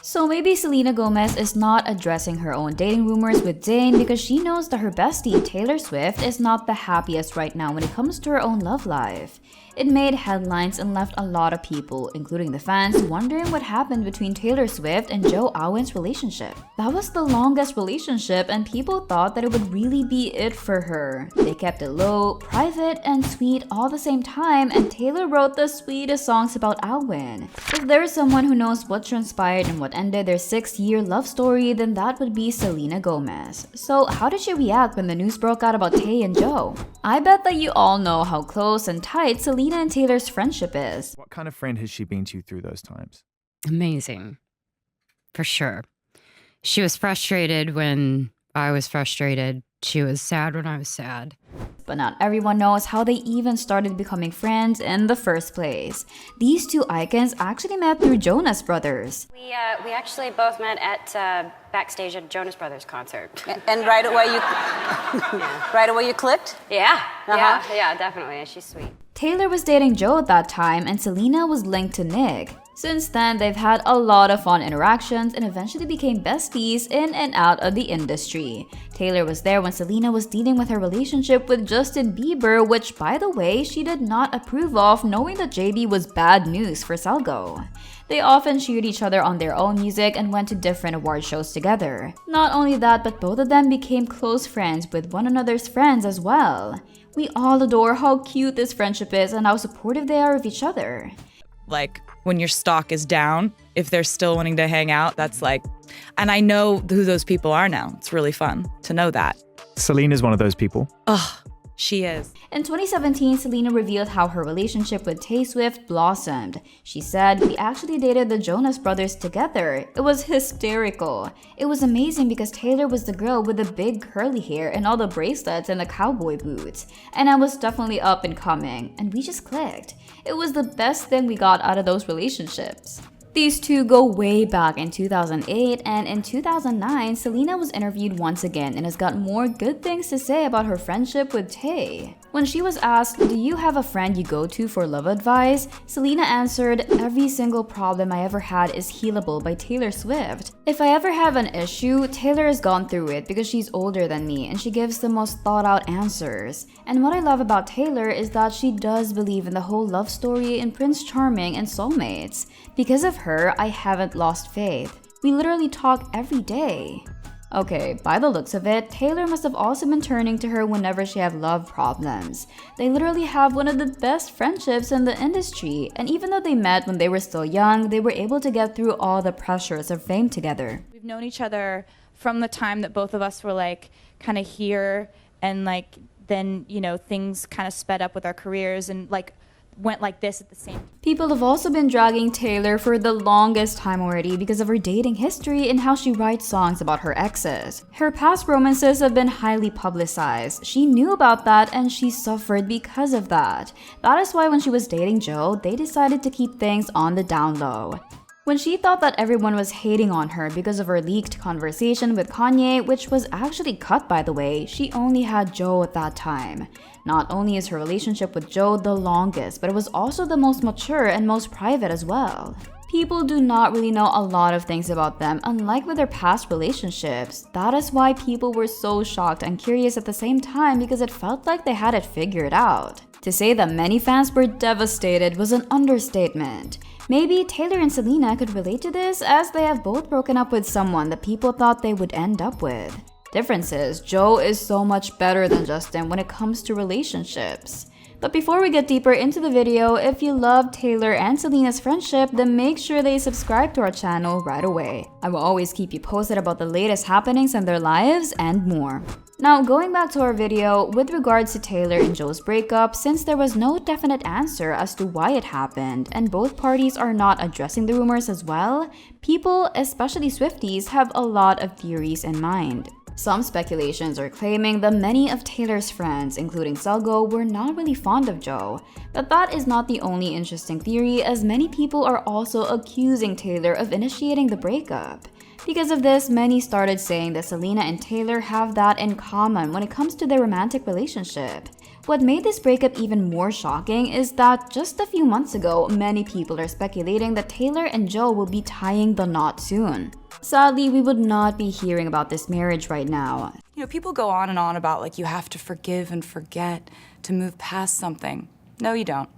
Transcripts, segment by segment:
So maybe Selena Gomez is not addressing her own dating rumors with Zayn because she knows that her bestie, Taylor Swift, is not the happiest right now when it comes to her own love life. It made headlines and left a lot of people, including the fans, wondering what happened between Taylor Swift and Joe Alwyn's relationship. That was the longest relationship and people thought that it would really be it for her. They kept it low, private, and sweet all the same time, and Taylor wrote the sweetest songs about Alwyn. If there is someone who knows what transpired and what ended their 6-year love story, then that would be Selena Gomez. So how did she react when the news broke out about Tay and Joe? I bet that you all know how close and tight Selena and Taylor's friendship is. What kind of friend has she been to you through those times? Amazing. For sure. She was frustrated when I was frustrated. She was sad when I was sad. But not everyone knows how they even started becoming friends in the first place. These two icons actually met through Jonas Brothers. We actually both met at backstage at Jonas Brothers concert. And right away you, right away you clicked? Yeah, yeah, definitely. She's sweet. Taylor was dating Joe at that time and Selena was linked to Nick. Since then, they've had a lot of fun interactions and eventually became besties in and out of the industry. Taylor was there when Selena was dealing with her relationship with Justin Bieber, which by the way, she did not approve of, knowing that JB was bad news for Selgo. They often cheered each other on their own music and went to different award shows together. Not only that, but both of them became close friends with one another's friends as well. We all adore how cute this friendship is and how supportive they are of each other. Like, when your stock is down, if they're still wanting to hang out, that's like, and I know who those people are now. It's really fun to know that. Selena's one of those people. Ugh, she is. In 2017, Selena revealed how her relationship with Tay Swift blossomed. She said, "We actually dated the Jonas Brothers together. It was hysterical. It was amazing because Taylor was the girl with the big curly hair and all the bracelets and the cowboy boots. And I was definitely up and coming, and we just clicked. It was the best thing we got out of those relationships." These two go way back in 2008, and in 2009, Selena was interviewed once again and has got more good things to say about her friendship with Tay. When she was asked, "Do you have a friend you go to for love advice?" Selena answered, "Every single problem I ever had is healable by Taylor Swift. If I ever have an issue, Taylor has gone through it because she's older than me and she gives the most thought out answers. And what I love about Taylor is that she does believe in the whole love story in Prince Charming and soulmates. Because of her, I haven't lost faith. We literally talk every day." Okay, by the looks of it, Taylor must have also been turning to her whenever she had love problems. They literally have one of the best friendships in the industry, and even though they met when they were still young, they were able to get through all the pressures of fame together. We've known each other from the time that both of us were like kind of here, and like then, you know, things kind of sped up with our careers and like went like this at the same time. People have also been dragging Taylor for the longest time already because of her dating history and how she writes songs about her exes. Her past romances have been highly publicized. She knew about that and she suffered because of that. That is why when she was dating Joe, they decided to keep things on the down low. When she thought that everyone was hating on her because of her leaked conversation with Kanye, which was actually cut by the way, she only had Joe at that time. Not only is her relationship with Joe the longest, but it was also the most mature and most private as well. People do not really know a lot of things about them, unlike with their past relationships. That is why people were so shocked and curious at the same time because it felt like they had it figured out. To say that many fans were devastated was an understatement. Maybe Taylor and Selena could relate to this as they have both broken up with someone that people thought they would end up with. Difference is, Joe is so much better than Justin when it comes to relationships. But before we get deeper into the video, if you love Taylor and Selena's friendship, then make sure they subscribe to our channel right away. I will always keep you posted about the latest happenings in their lives and more. Now, going back to our video, with regards to Taylor and Joe's breakup, since there was no definite answer as to why it happened, and both parties are not addressing the rumors as well, people, especially Swifties, have a lot of theories in mind. Some speculations are claiming that many of Taylor's friends, including Selgo, were not really fond of Joe. But that is not the only interesting theory, as many people are also accusing Taylor of initiating the breakup. Because of this, many started saying that Selena and Taylor have that in common when it comes to their romantic relationship. What made this breakup even more shocking is that just a few months ago, many people are speculating that Taylor and Joe will be tying the knot soon. Sadly, we would not be hearing about this marriage right now. You know, people go on and on about like you have to forgive and forget to move past something. No, you don't.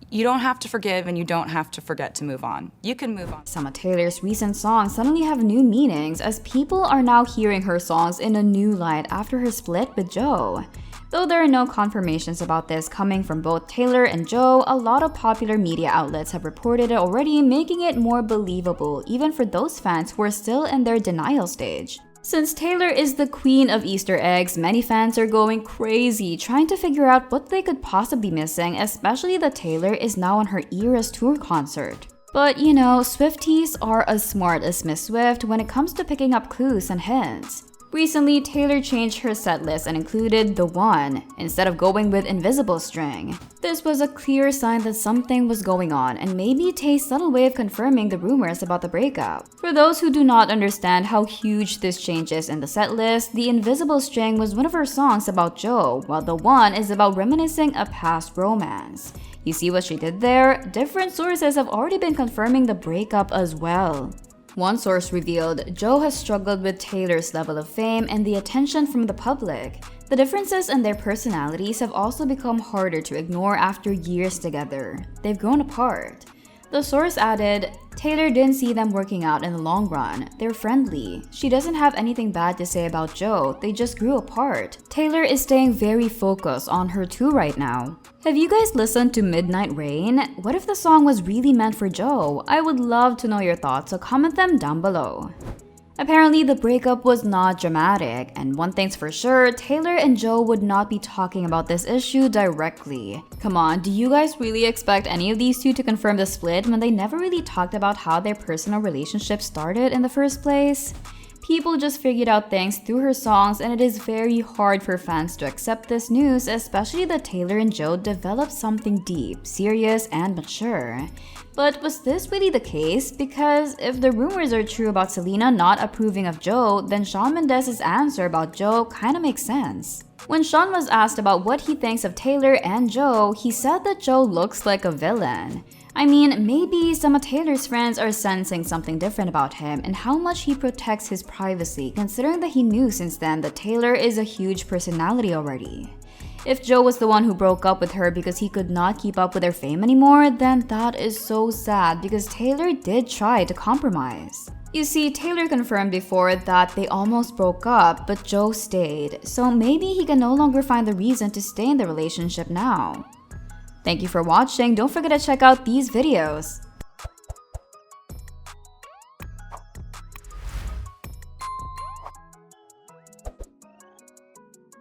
You don't have to forgive and you don't have to forget to move on. You can move on. Some of Taylor's recent songs suddenly have new meanings as people are now hearing her songs in a new light after her split with Joe. Though there are no confirmations about this coming from both Taylor and Joe, a lot of popular media outlets have reported it already, making it more believable even for those fans who are still in their denial stage. Since Taylor is the queen of Easter eggs, many fans are going crazy trying to figure out what they could possibly be missing, especially that Taylor is now on her Eras tour concert. But you know, Swifties are as smart as Miss Swift when it comes to picking up clues and hints. Recently, Taylor changed her setlist and included The One instead of going with Invisible String. This was a clear sign that something was going on and maybe Tay's subtle way of confirming the rumors about the breakup. For those who do not understand how huge this change is in the setlist, the Invisible String was one of her songs about Joe, while The One is about reminiscing a past romance. You see what she did there? Different sources have already been confirming the breakup as well. One source revealed Joe has struggled with Taylor's level of fame and the attention from the public. The differences in their personalities have also become harder to ignore after years together. They've grown apart. The source added, Taylor didn't see them working out in the long run. They're friendly. She doesn't have anything bad to say about Joe. They just grew apart. Taylor is staying very focused on her too right now. Have you guys listened to Midnight Rain? What if the song was really meant for Joe? I would love to know your thoughts, so comment them down below. Apparently, the breakup was not dramatic, and one thing's for sure, Taylor and Joe would not be talking about this issue directly. Come on, do you guys really expect any of these two to confirm the split when they never really talked about how their personal relationship started in the first place? People just figured out things through her songs, and it is very hard for fans to accept this news, especially that Taylor and Joe developed something deep, serious, and mature. But was this really the case? Because if the rumors are true about Selena not approving of Joe, then Shawn Mendes' answer about Joe kinda makes sense. When Shawn was asked about what he thinks of Taylor and Joe, he said that Joe looks like a villain. I mean, maybe some of Taylor's friends are sensing something different about him and how much he protects his privacy, considering that he knew since then that Taylor is a huge personality already. If Joe was the one who broke up with her because he could not keep up with her fame anymore, then that is so sad because Taylor did try to compromise. You see, Taylor confirmed before that they almost broke up, but Joe stayed, so maybe he can no longer find the reason to stay in the relationship now. Thank you for watching. Don't forget to check out these videos.